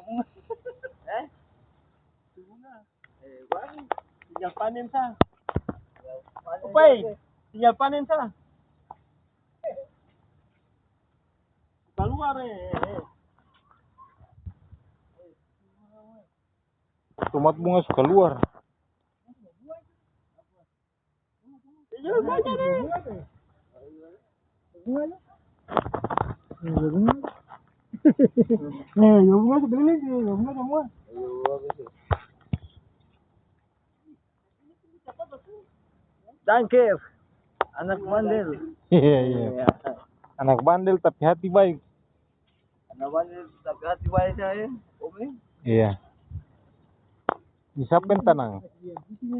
bunga. Eh? Bunga. Baru. Tinggal panen sah. Upai, tinggal panen sah. Keluar Tomat bunga suka keluar. bunga sebenarnya bunga semua. Tangkep. Anak bandel. Iya. Anak bandel tapi hati baik. Anak bandel tapi hati baik saya. Iya. Bisa tenang.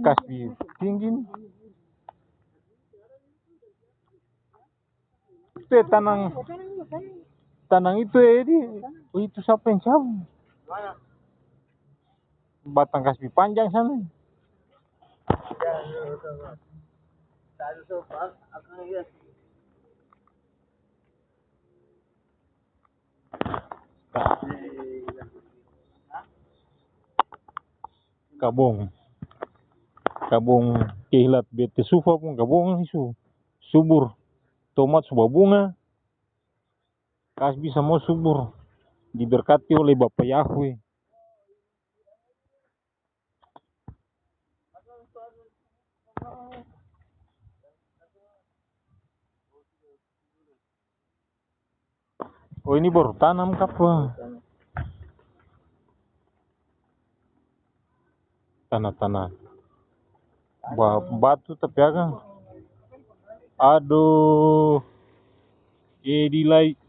Kasih tinggi. Itu tanang itu itu siapa yang cabut? Mana? Batang kasih panjang sana. Satu sopan akan lihat. Kabong kehilat bete sufa pun kabong isu subur. Tomat sudah bunga. Kasbi semua subur. Diberkati oleh Bapak Yahweh. Oh ini baru tanam apa? Tanah-tanah. Batu tapi agak. Aduh. Dilai.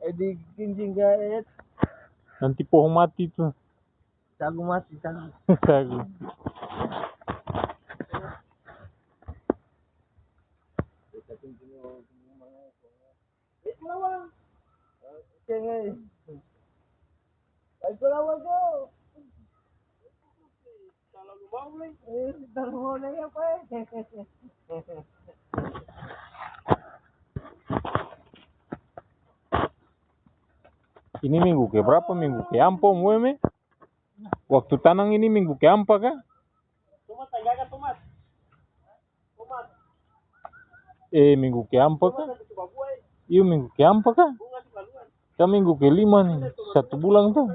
Di kincing gaet. Nanti pohon mati tuh. Sagu mati sagu. Sagu. Ini minggu ke berapa? Minggu ke ampo mueme? Waktu tanang ini minggu ke ampa kah? Tomat tagaga tomat. Minggu ke ampa kah? Iya minggu ke ampa kah? Kan minggu ke 5 nih, 1 bulan tuh.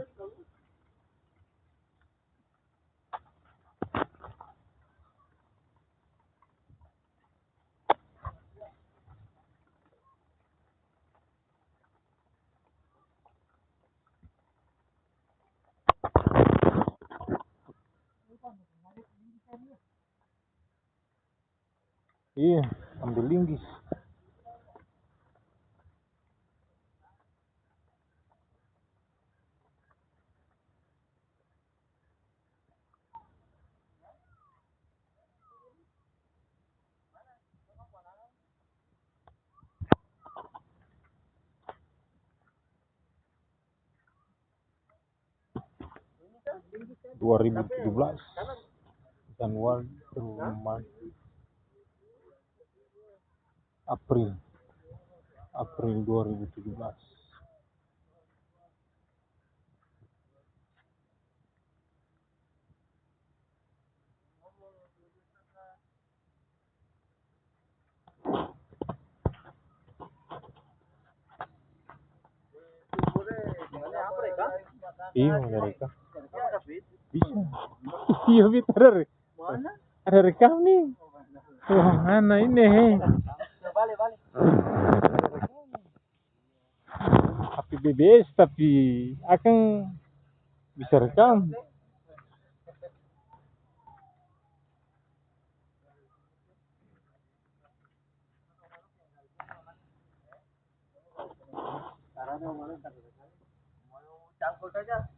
Iya, ambil linggis. ...2017 Januari April 2017. Iya mereka bisa. Iya betul. Ada rekam nih. Wah mana ini Balik. HP BBS tapi akan bisa rekam. Cangkul saja.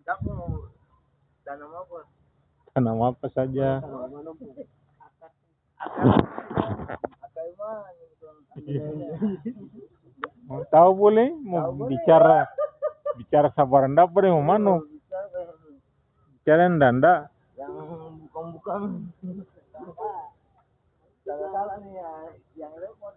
Cangkul. Tanam apa? Tanam apa saja. Mau tahu boleh? Mau bicara sabaran dapat mau mana? Bicara ndanda. Yang bukan. Salah nih ya, yang repot.